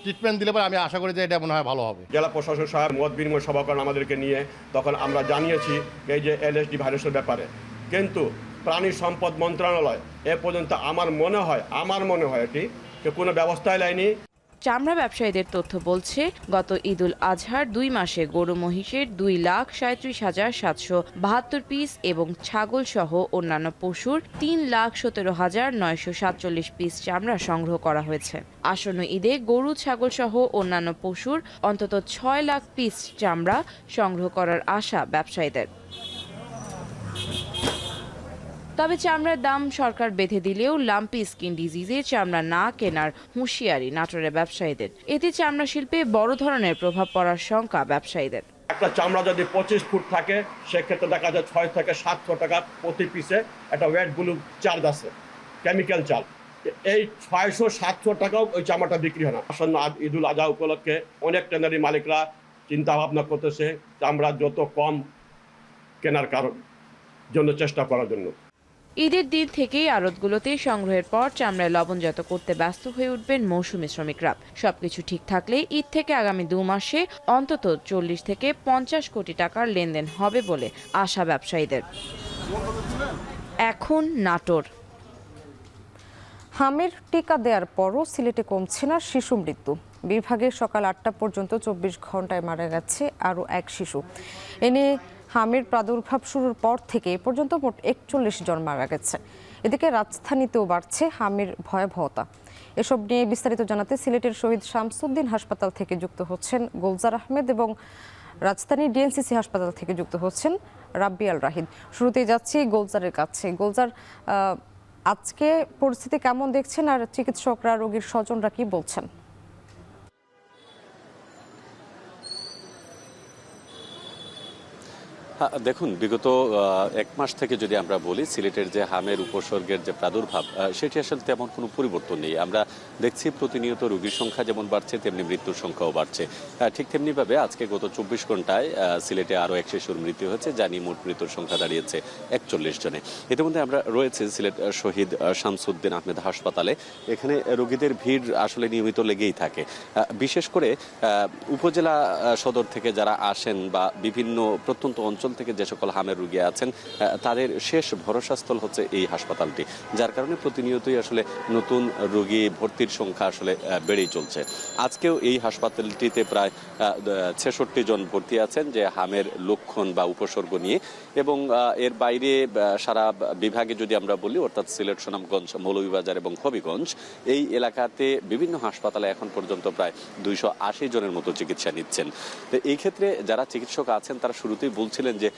Speaker 23: ট্রিটমেন্ট দিলে পরে আমি আশা করি যে এটা মনে হয় ভালো হবে।
Speaker 24: জেলা প্রশাসন সাহেব মত বিনিময় সভা করেন আমাদেরকে নিয়ে, তখন আমরা জানিয়েছি এই যে এলএসডি ভাইরাসের ব্যাপারে, কিন্তু প্রাণী সম্পদ মন্ত্রণালয় এ পর্যন্ত আমার মনে হয় এটি কোনো ব্যবস্থাই নেয়নি।
Speaker 20: চামড়া ব্যবসায়ীদের তথ্য বলছে, গত ঈদুল আজহার 2 মাসে গরু মহিষের 2,37,772 পিস এবং ছাগল সহ অন্যান্য পশুর 3,17,947 পিস চামড়া সংগ্রহ করা হয়েছে। আসন্ন ঈদে গরু, ছাগল সহ অন্যান্য পশুর অন্তত 6 লাখ পিস চামড়া সংগ্রহ করার আশা ব্যবসায়ীদের। তবে চামড়ার দাম সরকার বেঁধে দিলেও লাম্পি স্কিন ডিজিজে চামড়া না কেনার হুঁশিয়ারি নাটোরের ব্যবসায়ীদের। এতে চামড়া শিল্পে বড় ধরনের প্রভাব পড়ার শঙ্কা ব্যবসায়ীদের।
Speaker 24: একটা চামড়া যদি 25 ফুট থাকে, সেক্ষেত্রে দেখা যায় 6 থেকে 700 টাকা প্রতি পিসে একটা ওয়েট ব্লু চার্জ আছে, কেমিক্যাল চার্জ। এই 600-700 টাকাও ওই চামড়াটা বিক্রি হয় না। আসন্ন ঈদুল আজহা উপলক্ষে অনেক ট্যানারি মালিকরা চিন্তা ভাবনা করতেছে চামড়া যত কম কেনার জন্য চেষ্টা করার জন্য।
Speaker 20: ঈদের দিন থেকেই আড়তগুলোতে সংগ্রহের পর চামড়ায় লবণজাত করতে ব্যস্ত হয়ে উঠবেন মৌসুমী শ্রমিকরা। সবকিছু ঠিক থাকলে ঈদ থেকে আগামী 2 মাসে অন্তত 40 থেকে 50 কোটি টাকার লেনদেন হবে বলে আশা ব্যবসায়ীদের। এখন নাটোর।
Speaker 1: হামের টিকা দেওয়ার পরও সিলেটে কমছে না শিশু মৃত্যু। বিভাগে সকাল 8টা পর্যন্ত 24 ঘন্টায় মারা গেছে আরও এক শিশু। এনে হামের প্রাদুর্ভাব শুরুর পর থেকে এ পর্যন্ত মোট 41 জন মারা গেছে। এদিকে রাজধানীতেও বাড়ছে হামের ভয়াবহতা। এসব নিয়ে বিস্তারিত জানাতে সিলেটের শহীদ শামসুদ্দিন হাসপাতাল থেকে যুক্ত হচ্ছেন গোলজার আহমেদ এবং রাজধানী ডিএনসিসি হাসপাতাল থেকে যুক্ত হচ্ছেন রাব্বিয়াল রাহিদ। শুরুতেই যাচ্ছি গোলজারের কাছে। গোলজার, আজকে পরিস্থিতি কেমন দেখছেন আর চিকিৎসকরা, রোগীর স্বজনরা কি বলছেন?
Speaker 4: দেখুন, বিগত 1 মাস থেকে যদি আমরা বলি, সিলেটের যে হামের উপসর্গের যে প্রাদুর্ভাব, সেটি আসলে তেমন কোনো পরিবর্তন নেই। আমরা দেখছি প্রতিনিয়ত রোগীর সংখ্যা যেমন বাড়ছে, তেমনি মৃত্যুর সংখ্যাও বাড়ছে। ঠিক তেমনিভাবে আজকে গত 24 ঘন্টায় সিলেটে আরও 1 শিশুর মৃত্যু হয়েছে, যা নিয়ে মোট মৃত্যুর সংখ্যা দাঁড়িয়েছে 41 জনে। ইতিমধ্যে আমরা রয়েছে সিলেট শহীদ শামসুদ্দিন আহমেদ হাসপাতালে। এখানে রোগীদের ভিড় আসলে নিয়মিত লেগেই থাকে। বিশেষ করে উপজেলা সদর থেকে যারা আসেন বা বিভিন্ন প্রত্যন্ত অঞ্চল থেকে যে সকল হামের রোগী আছেন, তাদের শেষ ভরসাস্থল হচ্ছে এই হাসপাতালটি, যার কারণে প্রতিনিয়তই আসলে নতুন রোগী ভর্তির সংখ্যা আসলে বেড়েই চলছে। আজকেও এই হাসপাতালটিতে প্রায় 66 জন ভর্তি আছেন যে হামের লক্ষণ বা উপসর্গ নিয়ে, এবং এর বাইরে সারা বিভাগে যদি আমরা বলি, অর্থাৎ সিলেট, সুনামগঞ্জ, মৌলভীবাজার এবং হবিগঞ্জ, এই এলাকাতে বিভিন্ন হাসপাতালে এখন পর্যন্ত প্রায় 280 জনের মতো চিকিৎসা নিচ্ছেন। তো এই ক্ষেত্রে যারা চিকিৎসক আছেন তারা শুরুতেই বলছিলেন যে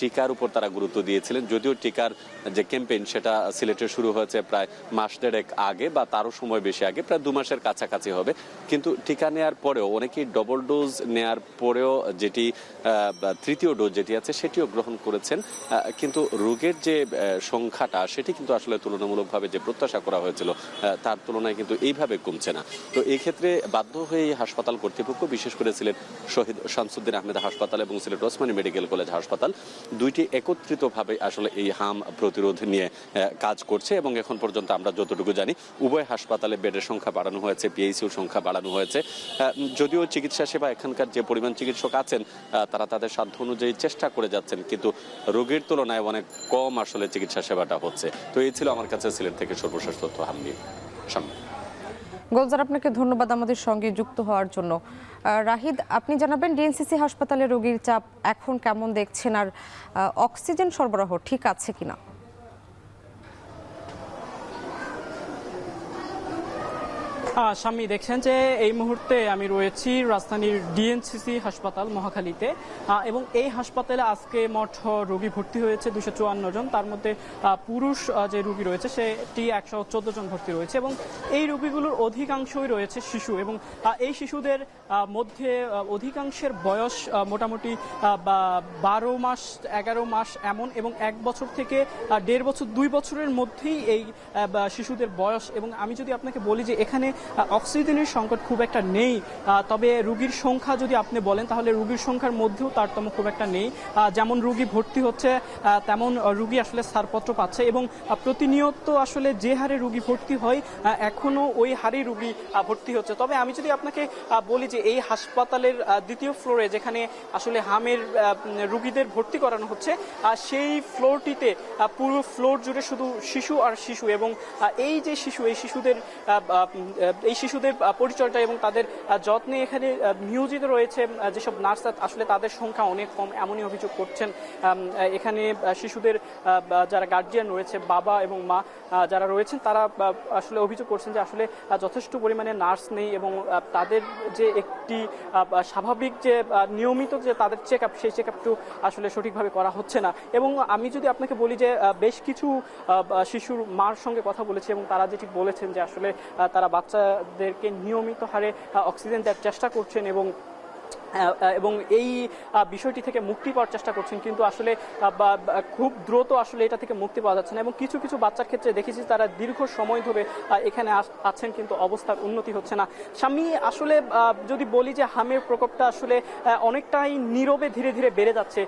Speaker 4: টিকার উপর তারা গুরুত্ব দিয়েছিলেন, যদিও টিকার যে ক্যাম্পেইন সেটা সিলেটে শুরু হয়েছে প্রায় মাস দেড়েক আগে বা তারও সময় বেশি আগে, প্রায় 2 মাসের কাছাকাছি হবে। কিন্তু টিকা নেওয়ার পরেও অনেকেই ডবল ডোজ নেওয়ার পরেও যেটি তৃতীয় ডোজ যেটি আছে সেটিও গ্রহণ করেছেন, কিন্তু রোগের যে সংখ্যাটা সেটি কিন্তু আসলে তুলনামূলকভাবে যে প্রত্যাশা করা হয়েছিল তার তুলনায় কিন্তু এইভাবে কমছে না। তো এই ক্ষেত্রে বাধ্য হয়ে হাসপাতাল কর্তৃপক্ষ, বিশেষ করে সিলেট শহীদ শামসুদ্দিন আহমেদ হাসপাতাল এবং সিলেট ওসমানী মেডিকেল কলেজ হাসপাতাল, দুইটি একত্রিতভাবে আসলে এই হাম প্রতিরোধ নিয়ে কাজ করছে। এবং এখন পর্যন্ত আমরা যতটুকু জানি, উভয় হাসপাতালে বেডের সংখ্যা বাড়ানো হয়েছে, পিএইচসির সংখ্যা বাড়ানো হয়েছে। যদিও চিকিৎসা সেবা এখানকার যে পরিমাণ চিকিৎসক আছেন তারা তাদের সাধ্য অনুযায়ী চেষ্টা করে যাচ্ছেন, কিন্তু রোগীর তুলনায় অনেক কম আসলে চিকিৎসা সেবাটা হচ্ছে। তো এই ছিল আমার কাছে সিলেট থেকে সর্বশেষ তথ্য। হামনি সামনে
Speaker 1: গোলজার, আপনাকে ধন্যবাদ আমাদের সঙ্গে যুক্ত হওয়ার জন্য। রাহিদ, আপনি জানাবেন ডিএনসিসি হাসপাতালে রোগীর চাপ এখন কেমন দেখছেন, আর অক্সিজেন সরবরাহ ঠিক আছে কিনা?
Speaker 7: স্বামী, দেখছেন যে এই মুহূর্তে আমি রয়েছি রাজধানীর ডিএনসিসি হাসপাতাল মহাখালীতে, এবং এই হাসপাতালে আজকে মোট রোগী ভর্তি হয়েছে 254 জন। তার মধ্যে পুরুষ যে রোগী রয়েছে সেটি 114 জন ভর্তি রয়েছে, এবং এই রোগীগুলোর অধিকাংশই রয়েছে শিশু, এবং এই শিশুদের মধ্যে অধিকাংশের বয়স মোটামুটি 12 মাস 11 মাস এমন, এবং 1 বছর থেকে 1.5 বছর 2 বছরের মধ্যেই এই শিশুদের বয়স। এবং আমি যদি আপনাকে বলি যে এখানে অক্সিজেনের সংকট খুব একটা নেই, তবে রোগীর সংখ্যা যদি আপনি বলেন তাহলে রোগীর সংখ্যার মধ্যেও তারতম্য খুব একটা নেই। যেমন রোগী ভর্তি হচ্ছে তেমন রোগী আসলে ছাড়পত্র পাচ্ছে, এবং প্রতিনিয়ত আসলে যে হারে রোগী ভর্তি হয় এখনো ওই হারেই রোগী ভর্তি হচ্ছে। তবে আমি যদি আপনাকে বলি যে এই হাসপাতালের 2য় ফ্লোরে যেখানে আসলে হামের রোগীদের ভর্তি করানো হচ্ছে, সেই ফ্লোরটিতে পুরো ফ্লোর জুড়ে শুধু শিশু আর শিশু, এবং এই যে শিশু, এই শিশুদের পরিচর্যা এবং তাদের যত্নে এখানে নিয়োজিত রয়েছে যেসব নার্স, আসলে তাদের সংখ্যা অনেক কম, এমনই অভিযোগ করছেন। এখানে শিশুদের যারা গার্জিয়ান রয়েছে, বাবা এবং মা যারা রয়েছেন, তারা আসলে অভিযোগ করছেন যে আসলে যথেষ্ট পরিমাণে নার্স নেই, এবং তাদের যে একটি স্বাভাবিক যে নিয়মিত যে তাদের চেক আপ, সেই চেক আপটু আসলে সঠিকভাবে করা হচ্ছে না। এবং আমি যদি আপনাকে বলি যে বেশ কিছু শিশুর মার সঙ্গে কথা বলেছি, এবং তারা যেটি বলেছেন যে আসলে তারা বাচ্চাদেরকে নিয়মিত হারে অক্সিজেন দেওয়ার চেষ্টা করছেন, এবং এই বিষয়টি থেকে মুক্তি পাওয়ার চেষ্টা করছেন, কিন্তু আসলে খুব দ্রুত আসলে এটা থেকে মুক্তি পাওয়া যাচ্ছে না। এবং কিছু কিছু বাচ্চার ক্ষেত্রে দেখেছি তারা দীর্ঘ সময় ধরে এখানে আছেন, কিন্তু অবস্থার উন্নতি হচ্ছে না। স্বামী, আসলে যদি বলি যে হামের প্রকোপটা আসলে অনেকটাই নীরবে ধীরে ধীরে বেড়ে যাচ্ছে।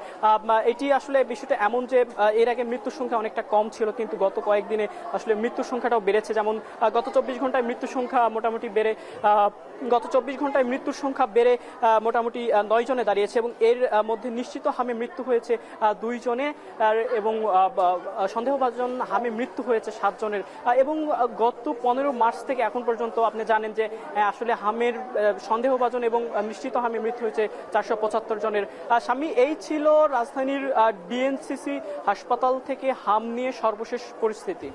Speaker 7: এটি আসলে বিষয়টা এমন যে এর আগে মৃত্যুর সংখ্যা অনেকটা কম ছিল, কিন্তু গত কয়েকদিনে আসলে মৃত্যুর সংখ্যাটাও বেড়েছে। যেমন গত 24 ঘন্টায় মৃত্যুর সংখ্যা মোটামুটি বেড়ে মোটামুটি 9 জনে দাঁড়িয়েছে, এবং এর মধ্যে নিশ্চিত হামে মৃত্যু হয়েছে 2 জনে, এবং সন্দেহভাজন হামে মৃত্যু হয়েছে 7 জনের। এবং গত 15 মার্চ থেকে এখন পর্যন্ত আপনি জানেন যে আসলে হামের সন্দেহভাজন এবং নিশ্চিত হামে মৃত্যু হয়েছে 475 জনের। স্বামী, এই ছিল রাজধানীর ডিএনসিসি হাসপাতাল থেকে হাম নিয়ে সর্বশেষ পরিস্থিতি।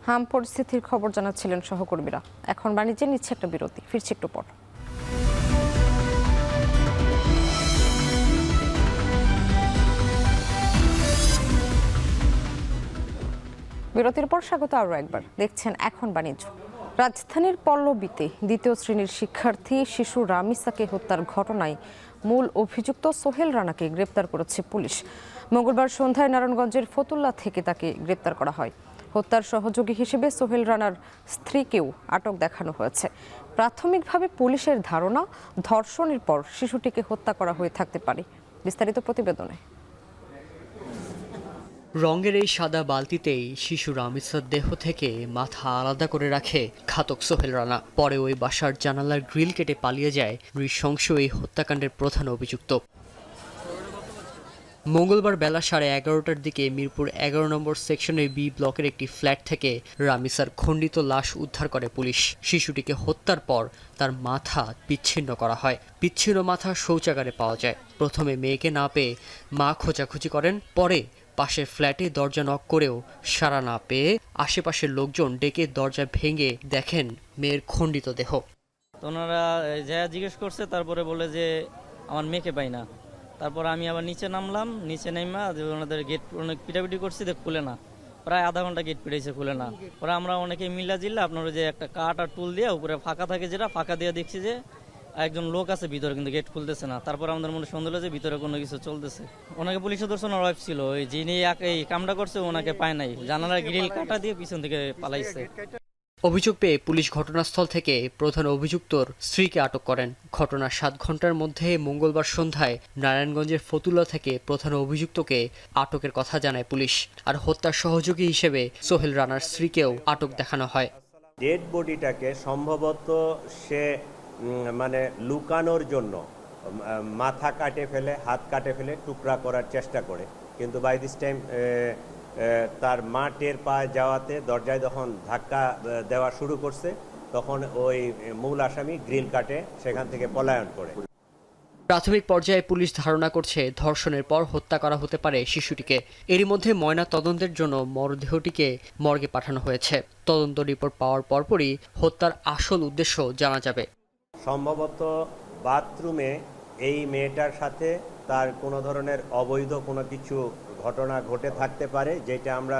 Speaker 1: হাম পরিস্থিতির খবর জানাচ্ছিলেন সহকর্মীরা। এখন বাণিজ্যে নিচ্ছে একটা বিরতি, ফিরছি একটু পর। বিরতির পর স্বাগত আরও একবার, দেখছেন এখন বাণিজ্য। রাজধানীর পল্লবীতে 2য় শ্রেণীর শিক্ষার্থী শিশু রামিসাকে হত্যার ঘটনায় মূল অভিযুক্ত সোহেল রানাকে গ্রেপ্তার করেছে পুলিশ। মঙ্গলবার সন্ধ্যায় নারায়ণগঞ্জের ফতুল্লা থেকে তাকে গ্রেপ্তার করা হয়। হত্যার সহযোগী হিসেবে সোহেল রানার স্ত্রীকেও আটক দেখানো হয়েছে। প্রাথমিকভাবে পুলিশের ধারণা, ধর্ষণের পর শিশুটিকে হত্যা করা হয়ে থাকতে পারে। বিস্তারিত প্রতিবেদনে।
Speaker 2: রঙের এই সাদা বালতিতেই শিশু রামিসার দেহ থেকে মাথা আলাদা করে রাখে ঘাতক সোহেল রানা। পরে ওই বাসার জানালার গ্রিল কেটে পালিয়ে যায় নৃশংস এই হত্যাকাণ্ডের প্রধান অভিযুক্ত। মঙ্গলবার বেলা 11:30টার দিকে মিরপুর 11 নম্বর সেকশনের বি ব্লকের একটি ফ্ল্যাট থেকে রামিসার খণ্ডিত লাশ উদ্ধার করে পুলিশ। শিশুটিকে হত্যার পর তার মাথা বিচ্ছিন্ন করা হয়। বিচ্ছিন্ন মাথা শৌচাগারে পাওয়া যায়। প্রথমে মেয়েকে না পেয়ে মা খোঁজাখুঁজি করেন, পরে পাশের ফ্ল্যাটে দরজা নক করেও সাড়া না পেয়ে আশেপাশের লোকজন ডেকে দরজা ভেঙে দেখেন মেয়ের খণ্ডিত দেহ।
Speaker 9: ওনারা যা জিজ্ঞেস করছে, তারপরে বলে যে আমার মেয়েকে পাই না। তারপর আমি আবার নিচে নামলাম, নিচে নেমা ওনাদের গেট অনেক পিটাপিটি করছি, খুলে না। প্রায় আধা ঘন্টা গেট পিটাইছে, খুলে না। পরে আমরা অনেকে মিলা জিল্লা আপনার যে একটা কাঠ আর টুল দিয়ে উপরে ফাঁকা থাকে, যেটা ফাঁকা দিয়ে দেখছি যে একজন লোক আছে ভিতরে, কিন্তু গেট খুলতেছে না। তারপর আমাদের মনে সন্দেহ হলো যে ভিতরে কোনো কিছু চলতেছে। ওনাকে পুলিশে ধরছে, ওনার ওয়াইফ ছিল, ওই যিনি এই কামটা করছে ওনাকে পায় নাই, জানালার গ্রিল কাটা দিয়ে পিছন থেকে পালাইছে।
Speaker 2: অভিযোগ পেয়ে পুলিশ ঘটনাস্থল থেকে প্রধান অভিযুক্তর স্ত্রীকে আটক করেন। ঘটনার 7 ঘন্টার মধ্যে মঙ্গলবার সন্ধ্যায় নারায়ণগঞ্জের ফতুল্লা থেকে প্রধান অভিযুক্তকে আটকের কথা জানায় পুলিশ। আর হত্যার সহযোগী হিসেবে সোহেল রানার স্ত্রীকেও আটক দেখানো হয়।
Speaker 12: ডেড বডিটাকে সম্ভবত সে মানে লুকানোর জন্য মাথা কাটে ফেলে, হাত কাটে ফেলে টুকরা করার চেষ্টা করে, কিন্তু বাই দিস টাইম তার মা টের পায় যাওয়াতে দরজায় যখন ধাক্কা দেওয়া শুরু করছে, তখন ওই মূল আসামি গ্রিল কাটে সেখান থেকে পলায়ন করে।
Speaker 2: প্রাথমিক পর্যায়ে পুলিশ ধারণা করছে ধর্ষণের পর হত্যা করা হতে পারে শিশুটিকে। এরই মধ্যে ময়না তদন্তের জন্য মরদেহটিকে মর্গে পাঠানো হয়েছে। তদন্ত রিপোর্ট পাওয়ার পরপরই হত্যার আসল উদ্দেশ্য জানা যাবে।
Speaker 12: সম্ভবত বাথরুমে এই মেয়েটার সাথে তার কোনো ধরনের অবৈধ কোনো কিছু ঘটনা ঘটে থাকতে পারে, যেটা আমরা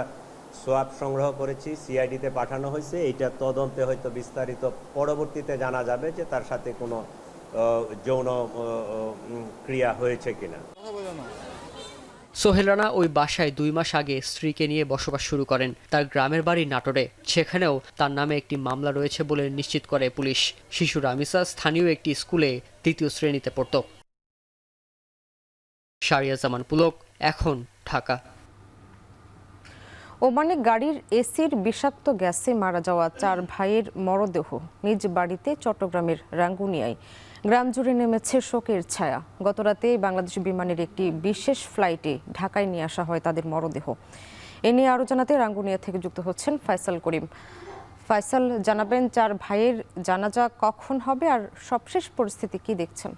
Speaker 12: সোয়াব সংগ্রহ করেছি, সিআইডিতে পাঠানো হয়েছে। এইটা তদন্তে হয়তো বিস্তারিত পরবর্তীতে জানা যাবে যে তার সাথে কোনো যৌন ক্রিয়া হয়েছে কিনা।
Speaker 2: সোহেল রানা ওই বাসায় 2 মাস আগে স্ত্রীকে নিয়ে বসবাস শুরু করেন। তার গ্রামের বাড়ি নাটোরে। সেখানেও তার নামে একটি মামলা রয়েছে বলে নিশ্চিত করে পুলিশ। শিশু রামিসা স্থানীয় একটি স্কুলে 3য় শ্রেণীতে পড়ত। শারিয়া জামান পুলক, এখন ঢাকা।
Speaker 1: ওমানে গাড়ির এসির বিষাক্ত গ্যাসে মারা যাওয়া 4 ভাইয়ের মরদেহ নিজ বাড়িতে চট্টগ্রামের রাঙ্গুনিয়ায় গ্রাম জুড়ে নেমেছে শোকের ছায়া। গতরাতে বাংলাদেশ বিমানের একটি বিশেষ ফ্লাইটে ঢাকায় নিয়ে আসা হয় তাদের মরদেহ। এ নিয়ে আরও জানাতে রাঙ্গুনিয়া থেকে যুক্ত হচ্ছেন ফয়সাল করিম। ফয়সাল, জানাবেন 4 ভাইয়ের জানাজা কখন হবে আর সবশেষ পরিস্থিতি কি দেখছেন?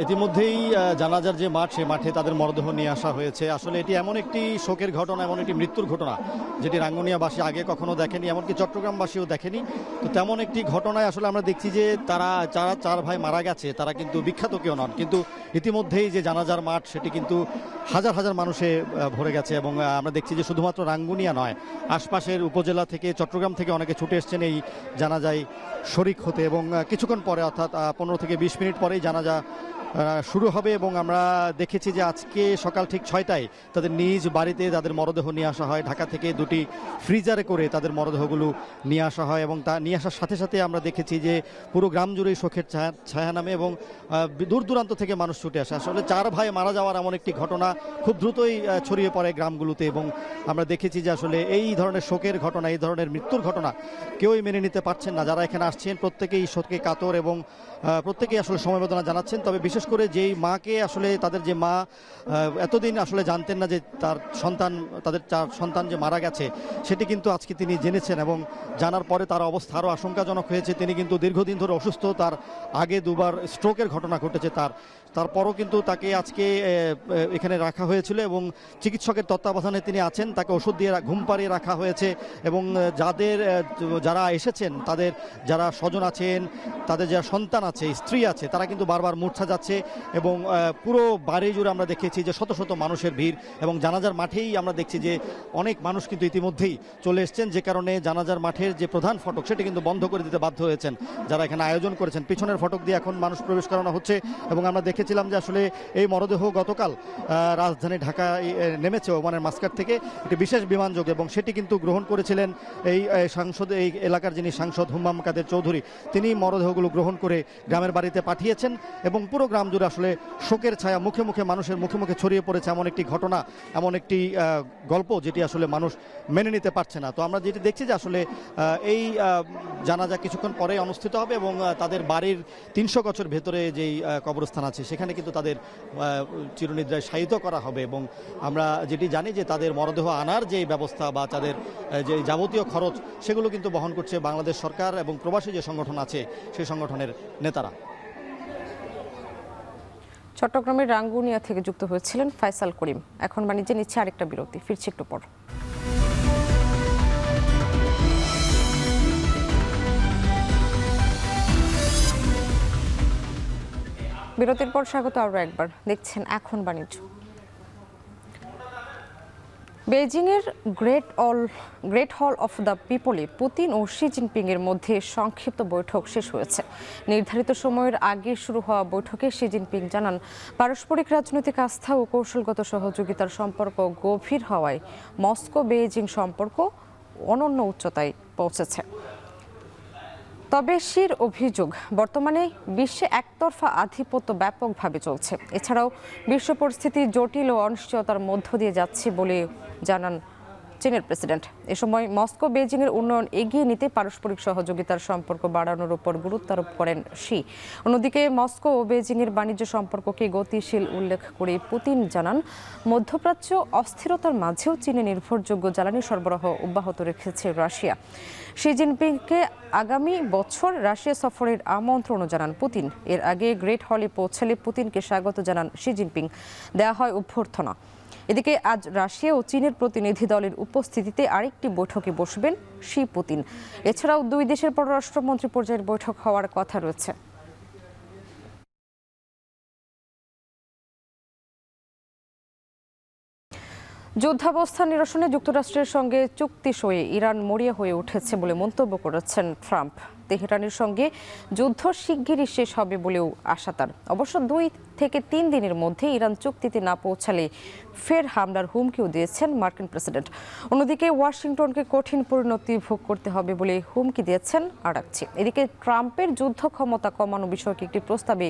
Speaker 13: ইতিমধ্যেই জানাজার যে মাঠ, সেই মাঠে তাদের মরদেহ নিয়ে আসা হয়েছে। আসলে এটি এমন একটি শোকের ঘটনা, এমন একটি মৃত্যুর ঘটনা যেটি রাঙ্গুনিয়াবাসী আগে কখনো দেখেনি, এমনকি চট্টগ্রামবাসীও দেখেনি। তো তেমন একটি ঘটনায় আসলে আমরা দেখছি যে যারা 4 ভাই মারা গেছে তারা কিন্তু বিখ্যাত কেউ নন, কিন্তু ইতিমধ্যেই যে জানাজার মাঠ সেটি কিন্তু হাজার হাজার মানুষে ভরে গেছে। এবং আমরা দেখছি যে শুধুমাত্র রাঙ্গুনিয়া নয়, আশপাশের উপজেলা থেকে, চট্টগ্রাম থেকে অনেকে ছুটে এসছেন এই জানাজায় শরিক হতে। এবং কিছুক্ষণ পরে, অর্থাৎ 15 থেকে 20 মিনিট পরেই জানাজা শুরু হবে। এবং আমরা দেখেছি যে আজকে সকাল ঠিক 6টায় তাদের নিজ বাড়িতে তাদের মরদেহ নিয়ে আসা হয়। ঢাকা থেকে 2টি ফ্রিজারে করে তাদের মরদেহগুলো নিয়ে আসা হয়। এবং তা নিয়ে আসার সাথে সাথে আমরা দেখেছি যে পুরো গ্রাম জুড়েই শোকের ছায়া নামে এবং দূর দূরান্ত থেকে মানুষ ছুটে আসে। আসলে 4 ভাই মারা যাওয়ার এমন একটি ঘটনা খুব দ্রুতই ছড়িয়ে পড়ে গ্রামগুলোতে। এবং আমরা দেখেছি যে আসলে এই ধরনের শোকের ঘটনা, এই ধরনের মৃত্যুর ঘটনা কেউই মেনে নিতে পারছেন না। যারা এখানে আসছেন প্রত্যেকেই শোকে কাতর এবং প্রত্যেকেই আসলে সমবেদনা জানাচ্ছেন। তবে বিশেষ করে যেই মাকে, আসলে তাদের যে মা এতদিন আসলে জানতেন না যে তাদের 4 সন্তান যে মারা গেছে, সেটি কিন্তু আজকে তিনি জেনেছেন। এবং জানার পরে তার অবস্থা আরও আশঙ্কাজনক হয়েছে। তিনি কিন্তু দীর্ঘদিন ধরে অসুস্থ, তার আগে 2বার স্ট্রোকের ঘটনা ঘটেছে তারপরও কিন্তু তাকে আজকে এখানে রাখা হয়েছিল এবং চিকিৎসকের তত্ত্বাবধানে তিনি আছেন। তাকে ওষুধ দিয়ে ঘুম পাড়িয়ে রাখা হয়েছে। এবং যারা এসেছেন, তাদের যারা স্বজন আছেন, তাদের যারা সন্তান আছে, স্ত্রী আছে, তারা কিন্তু বারবার মূর্ছা যাচ্ছে। হয়েছে এবং পুরো বাড়ি জুড়ে আমরা দেখেছি যে শত শত মানুষের ভিড় এবং জানাজার মাঠেই আমরা দেখছি যে অনেক মানুষ কিন্তু ইতিমধ্যেই চলে এসছেন, যে কারণে জানাজার মাঠের যে প্রধান ফটক সেটি কিন্তু বন্ধ করে দিতে বাধ্য হয়েছেন যারা এখানে আয়োজন করেছেন। পিছনের ফটক দিয়ে এখন মানুষ প্রবেশ করানো হচ্ছে এবং আমরা দেখেছিলাম যে আসলে এই মরদেহ গতকাল রাজধানী ঢাকায় নেমেছে ওমানের মাস্কাট থেকে একটি বিশেষ বিমানযোগে এবং সেটি কিন্তু গ্রহণ করেছিলেন এই সাংসদ, এই এলাকার যিনি সাংসদ হুম্মাম কাদের চৌধুরী, তিনি মরদেহগুলো গ্রহণ করে গ্রামের বাড়িতে পাঠিয়েছেন এবং পুরো গ্রাম জুড়ে আসলে শোকের ছায়া মুখে মুখে মানুষের মুখে মুখে ছড়িয়ে পড়েছে। এমন একটি ঘটনা, এমন একটি গল্প যেটি আসলে মানুষ মেনে নিতে পারছে না। তো আমরা যেটি দেখছি যে আসলে এই জানাজা কিছুক্ষণ পরে অনুষ্ঠিত হবে এবং তাদের বাড়ির 300 গজের ভেতরে যেই কবরস্থান আছে সেখানে কিন্তু তাদের চিরনিদ্রায় শায়িত করা হবে এবং আমরা যেটি জানি যে তাদের মরদেহ আনার যে ব্যবস্থা বা তাদের যে যাবতীয় খরচ সেগুলো কিন্তু বহন করছে বাংলাদেশ সরকার এবং প্রবাসী যে সংগঠন আছে সেই সংগঠনের নেতারা।
Speaker 1: চট্টগ্রামের রাঙ্গুনিয়া থেকে যুক্ত হয়েছিলেন ফয়সাল করিম। এখন বাণিজ্যে নিচ্ছে আরেকটা বিরতি, ফিরছি একটু পর। বিরতির পর স্বাগত আরও একবার, দেখছেন এখন বাণিজ্য। বেইজিংয়ের গ্রেট হল অফ দ্য পিপলে পুতিন ও শি জিনপিং এর মধ্যে সংক্ষিপ্ত বৈঠক শেষ হয়েছে। নির্ধারিত সময়ের আগে শুরু হওয়া বৈঠকে শি জিনপিং জানান, পারস্পরিক রাজনৈতিক আস্থা ও কৌশলগত সহযোগিতার সম্পর্ক গভীর হওয়ায় মস্কো বেইজিং সম্পর্ক অনন্য উচ্চতায় পৌঁছেছে। তবে শির অভিযোগ, বর্তমানে বিশ্বে একতরফা আধিপত্য ব্যাপকভাবে চলছে। এছাড়াও বিশ্ব পরিস্থিতি জটিল ও অনিশ্চয়তার মধ্য দিয়ে যাচ্ছে বলে জানান চীনের প্রেসিডেন্ট। এ সময় মস্কো বেইজিংয়ের উন্নয়ন এগিয়ে নিতে পারস্পরিক সহযোগিতার সম্পর্ক বাড়ানোর উপর গুরুত্ব আরোপ করেন শি। অন্যদিকে মস্কো ও বেইজিংয়ের বাণিজ্য সম্পর্ককে গতিশীল উল্লেখ করে পুতিন জানান, মধ্যপ্রাচ্য অস্থিরতার মাঝেও চীনে নির্ভরযোগ্য জ্বালানি সরবরাহ অব্যাহত রেখেছে রাশিয়া। শি জিনপিংকে আগামী বছর রাশিয়া সফরের আমন্ত্রণও জানান পুতিন। এর আগে গ্রেট হলে পৌঁছালে পুতিনকে স্বাগত জানান শি জিনপিং, দেওয়া হয় অভ্যর্থনা। এদিকে আজ রাশিয়া ও চীনের প্রতিনিধি দলের উপস্থিতিতে আরেকটি বৈঠকে বসবেন শি পুতিন। এছাড়াও দুই দেশের পররাষ্ট্রমন্ত্রী পর্যায়ের বৈঠক হওয়ার কথা রয়েছে। যুদ্ধাবস্থা নিরসনে যুক্তরাষ্ট্রের সঙ্গে চুক্তি সয়ে ইরান মরিয়া হয়ে উঠেছে বলে মন্তব্য করেছেন ট্রাম্প। তেহরানের সঙ্গে যুদ্ধ শিগগিরই শেষ হবে বলেও আশা তার। অবশ্য 2 থেকে 3 দিনের মধ্যে ইরান চুক্তিতে না পৌঁছালে ফের হামলার হুমকিও দিয়েছেন মার্কিন প্রেসিডেন্ট। অন্যদিকে ওয়াশিংটনকে কঠিন পরিণতি ভোগ করতে হবে বলে হুমকি দিয়েছেন আরাকচি। এদিকে ট্রাম্পের যুদ্ধ ক্ষমতা কমানো বিষয়ক একটি প্রস্তাবে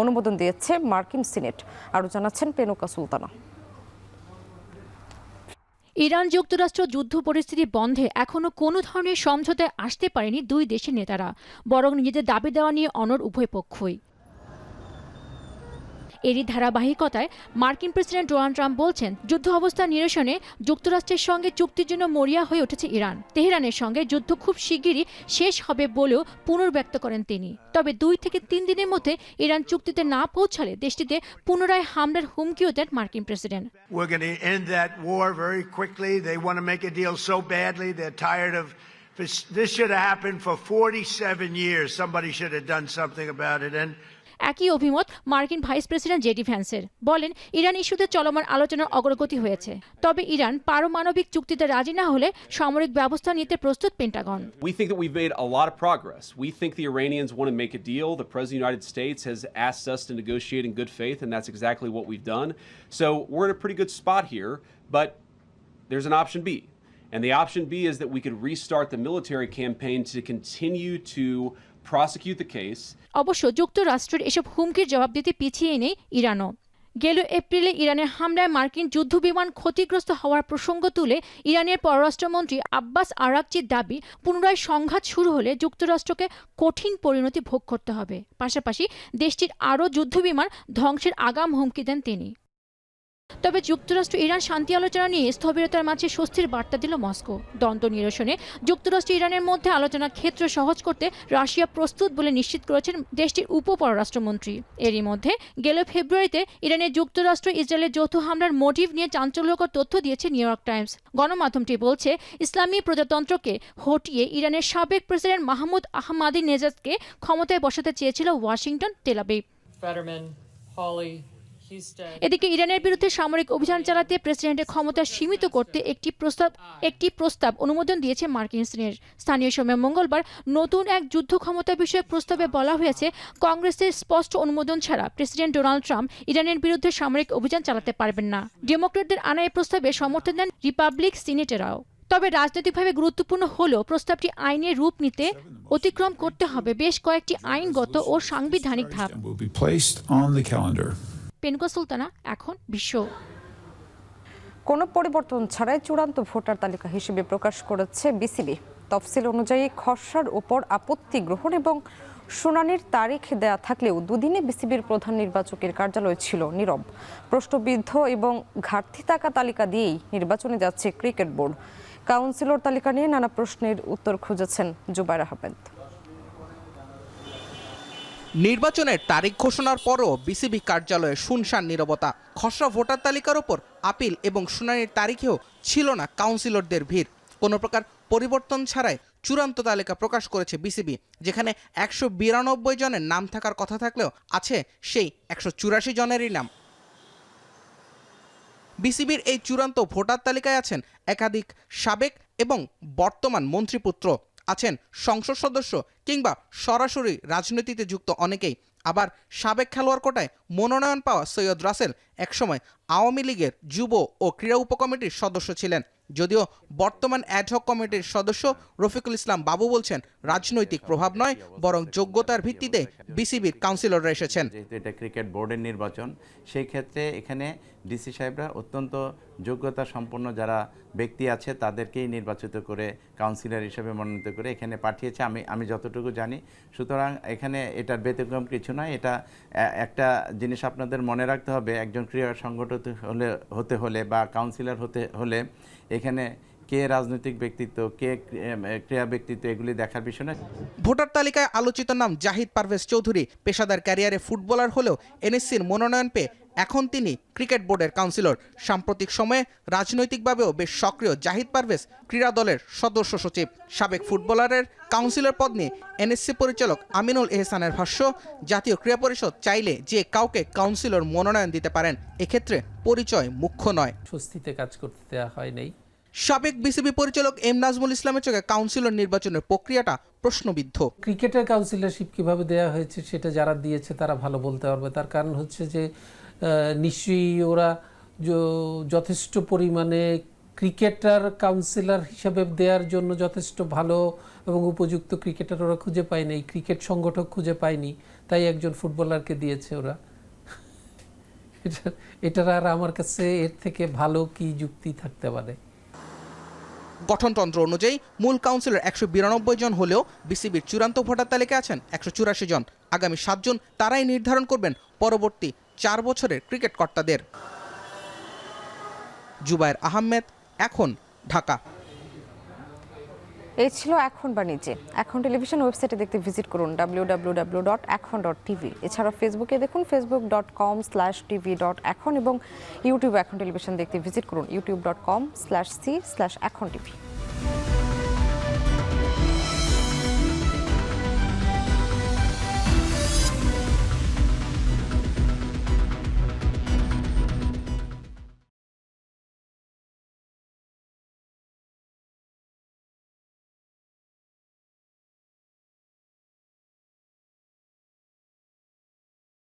Speaker 1: অনুমোদন দিয়েছে মার্কিন সিনেট। আরও জানাচ্ছেন পেনুকা সুলতানা।
Speaker 3: ইরান যুক্তরাষ্ট্র যুদ্ধ পরিস্থিতি বন্ধে এখনো কোনো ধরনের সমঝোতায় আসতে পারেনি দুই দেশের নেতারা, বরং নিজেদের দাবি দেওয়া নিয়ে অনড় উভয় পক্ষই। এরই ধারাবাহিকতায় মার্কিন প্রেসিডেন্ট ডোনাল্ড ট্রাম্প বলছেন, যুদ্ধ অবস্থা নিরসনে যুক্তরাষ্ট্রের সঙ্গে চুক্তির জন্য মরিয়া হয়ে উঠেছে ইরান। তেহরানের সঙ্গে যুদ্ধ খুব শিগগিরই শেষ হবে বলেও পুনর্ব্যক্ত করেন তিনি। তবে 2 থেকে 3 দিনের মধ্যে ইরান চুক্তিতে না পৌঁছালে দেশটিতে পুনরায় হামলার হুমকিও দেন মার্কিন president.
Speaker 5: We're going to end that war very quickly. They want to make a deal so badly. They're tired of this. Should have happened for 47 years. Somebody should have done something about it. And
Speaker 3: একই অভিমত মার্কিন vice president JD ভ্যান্সের। বলেন, Iran ইস্যুতে চলমান আলোচনার অগ্রগতি হয়েছে, তবে ইরান পারমাণবিক চুক্তিতে রাজি না হলে সামরিক ব্যবস্থা নিতে প্রস্তুত Pentagon.
Speaker 8: We think that we've made a lot of progress. We think the Iranians want to make a deal. The President of the United States has asked us to negotiate in good faith, and that's exactly what we've done. So we're in a pretty good spot here, but there's an option B. And the option B is that we could restart the military campaign to continue to prosecute the case.
Speaker 3: অবশ্য যুক্তরাষ্ট্রের এসব হুমকির জবাব দিতে পিছিয়ে নেই ইরানও। গেল এপ্রিলে ইরানের হামলায় মার্কিন যুদ্ধবিমান ক্ষতিগ্রস্ত হওয়ার প্রসঙ্গ তুলে ইরানের পররাষ্ট্রমন্ত্রী আব্বাস আরাকচির দাবি, পুনরায় সংঘাত শুরু হলে যুক্তরাষ্ট্রকে কঠিন পরিণতি ভোগ করতে হবে। পাশাপাশি দেশটির আরও যুদ্ধবিমান ধ্বংসের আগাম হুমকি দেন তিনি। তবে যুক্তরাষ্ট্র ইরান শান্তি আলোচনা নিয়ে স্থবিরতার মাঝে স্বস্তির বার্তা দিল মস্কো। দ্বন্দ্ব নিরসনে যুক্তরাষ্ট্র ইরানের মধ্যে আলোচনার ক্ষেত্র সহজ করতে রাশিয়া প্রস্তুত বলে নিশ্চিত করেছেন দেশটির উপপররাষ্ট্রমন্ত্রী। এরই মধ্যে গেল ফেব্রুয়ারিতে ইরানে যুক্তরাষ্ট্র ইসরায়েলের যৌথ হামলার মোটিভ নিয়ে চাঞ্চল্যকর তথ্য দিয়েছে নিউ ইয়র্ক টাইমস। গণমাধ্যমটি বলছে, ইসলামী প্রজাতন্ত্রকে হটিয়ে ইরানের সাবেক প্রেসিডেন্ট মাহমুদ আহমাদি নেজাদকে ক্ষমতায় বসাতে চেয়েছিল ওয়াশিংটন, তেল আবিব। এদিকে ইরানের বিরুদ্ধে সামরিক অভিযান চালাতে প্রেসিডেন্টের ক্ষমতা সীমিত করতে একটি প্রস্তাব অনুমোদন দিয়েছে মার্কিন সিনেট। স্থানীয় সময় মঙ্গলবার নতুন এক যুদ্ধ ক্ষমতা বিষয়ক প্রস্তাবে বলা হয়েছে, কংগ্রেসের স্পষ্ট অনুমোদন ছাড়া প্রেসিডেন্ট ডোনাল্ড ট্রাম্প ইরানের বিরুদ্ধে সামরিক অভিযান চালাতে পারবেন না। ডেমোক্র্যাটদের আনা এই প্রস্তাবে সমর্থন দেন রিপাবলিক সিনেটেরাও। তবে রাজনৈতিকভাবে গুরুত্বপূর্ণ হলেও প্রস্তাবটি আইনের রূপ নিতে অতিক্রম করতে হবে বেশ কয়েকটি আইনগত ও সাংবিধানিক ধাপ। পেনকো সুলতানা, এখন বিশ্ব।
Speaker 1: কোনো পরিবর্তন ছাড়াই চূড়ান্ত ভোটার তালিকা হিসেবে প্রকাশ করেছে বিসিবি। তফসিল অনুযায়ী খসড়ার উপর আপত্তি গ্রহণ এবং শুনানির তারিখ দেয়া থাকলেও দুদিনে বিসিবির প্রধান নির্বাচকের কার্যালয় ছিল নীরব। প্রশ্নবিদ্ধ এবং ঘাটতি থাকা তালিকা দিয়েই নির্বাচনে যাচ্ছে ক্রিকেট বোর্ড। কাউন্সিলর তালিকা নিয়ে নানা প্রশ্নের উত্তর খুঁজেছেন জুবায়ের আহমেদ।
Speaker 6: নির্বাচনের তারিখ ঘোষণার পরও বিসিবি কার্যালয়ে শুনশান নীরবতা। খসড়া ভোটার তালিকার ওপর আপিল এবং শুনানির তারিখেও ছিল না কাউন্সিলরদের ভিড়। কোনো প্রকার পরিবর্তন ছাড়াই চূড়ান্ত তালিকা প্রকাশ করেছে বিসিবি, যেখানে 192 জনের নাম থাকার কথা থাকলেও আছে সেই 184 জনেরই নাম। বিসিবির এই চূড়ান্ত ভোটার তালিকায় আছেন একাধিক সাবেক এবং বর্তমান মন্ত্রীপুত্র, আছেন সংসদ সদস্য কিংবা সরাসরি রাজনীতিতে যুক্ত অনেকেই। আবার সাবেক খেলোয়াড় কোটায় মনোনয়ন পাওয়া সৈয়দ রাসেল একসময় আওয়ামী লীগের যুব ও ক্রীড়া উপকমিটির সদস্য ছিলেন। যদিও বর্তমান অ্যাডহক কমিটির সদস্য রফিকুল ইসলাম বাবু বলছেন, রাজনৈতিক প্রভাব নয় বরং যোগ্যতার ভিত্তিতে বিসিবির কাউন্সিলররা এসেছেন।
Speaker 11: যেহেতু এটা ক্রিকেট বোর্ডের নির্বাচন, সেই ক্ষেত্রে এখানে ডিসি সাহেবরা অত্যন্ত যোগ্যতা সম্পন্ন যারা ব্যক্তি আছে তাদেরকেই নির্বাচিত করে কাউন্সিলর হিসেবে মনোনীত করে এখানে পাঠিয়েছে আমি যতটুকু জানি। সুতরাং এখানে এটার ব্যতিক্রম কিছু নয়। এটা একটা জিনিস আপনাদের মনে রাখতে হবে, একজন ক্রীড়া সংগঠিত হতে হলে বা কাউন্সিলর হতে হলে এখানে কে রাজনৈতিক ব্যক্তিত্ব, কে ক্রীড়া ব্যক্তিত্ব, এগুলি দেখার বিষয় না।
Speaker 6: ভোটার তালিকায় আলোচিত নাম জাহিদ পারভেজ চৌধুরী। পেশাদার ক্যারিয়ারে ফুটবলার হলেও এনএসসির মনোনয়ন পেয়ে এখন তিনি ক্রিকেট বোর্ডের কাউন্সিলর। সাম্প্রতিক সময়ে রাজনৈতিকভাবেও বেশ সক্রিয় জাহিদ পারভেজ ক্রীড়া দলের সদস্য সচিব। সাবেক ফুটবলারের কাউন্সিলর পদ নিয়ে এনএসসি পরিচালক আমিনুল এহসানের ভাষ্য, জাতীয় ক্রীড়া পরিষদ চাইলে যে কাউকে কাউন্সিলর মনোনয়ন দিতে পারেন, এক্ষেত্রে পরিচয় মুখ্য নয়।
Speaker 14: স্বস্তিতে কাজ করতে দেওয়া হয় নাই।
Speaker 6: সাবেক বিসিবি পরিচালক এম নাজমুল ইসলামের চোখে কাউন্সিলর নির্বাচনের প্রক্রিয়াটা প্রশ্নবিদ্ধ।
Speaker 14: ক্রিকেটের কাউন্সিলরশিপ কিভাবে দেওয়া হয়েছে সেটা যারা দিয়েছে তারা ভালো বলতে পারবে। তার কারণ হচ্ছে যে নিশ্চয়ই ওরা যথেষ্ট পরিমাণে ক্রিকেটার কাউন্সিলর হিসাবে দেওয়ার জন্য যথেষ্ট ভালো এবং উপযুক্ত ক্রিকেটার ওরা খুঁজে পায়নি, ক্রিকেট সংগঠক খুঁজে পায়নি, তাই একজন ফুটবলারকে দিয়েছে ওরা। এটার আর আমার কাছে এর থেকে ভালো কি যুক্তি থাকতে পারে?
Speaker 6: গঠনতন্ত্র অনুযায়ী মূল কাউন্সিলর 192 জন হলেও বিসিবির চূড়ান্ত ভোটার তালিকায় আছেন 184 জন। আগামী 7 জুন তারাই নির্ধারণ করবেন পরবর্তী 4 বছরের ক্রিকেট কর্তাদের। জুবায়ের আহমেদ, এখন, ঢাকা।
Speaker 1: এই ছিল এখন বাণিজ্যে। এখন টেলিভিশন ওয়েবসাইটে দেখতে ভিজিট করুন www.ekhon.tv। এছাড়া ফেসবুকে দেখুন facebook.com/tv.ekhon এবং ইউটিউবে এখন টেলিভিশন দেখতে ভিজিট করুন youtube.com/c/ekhon tv।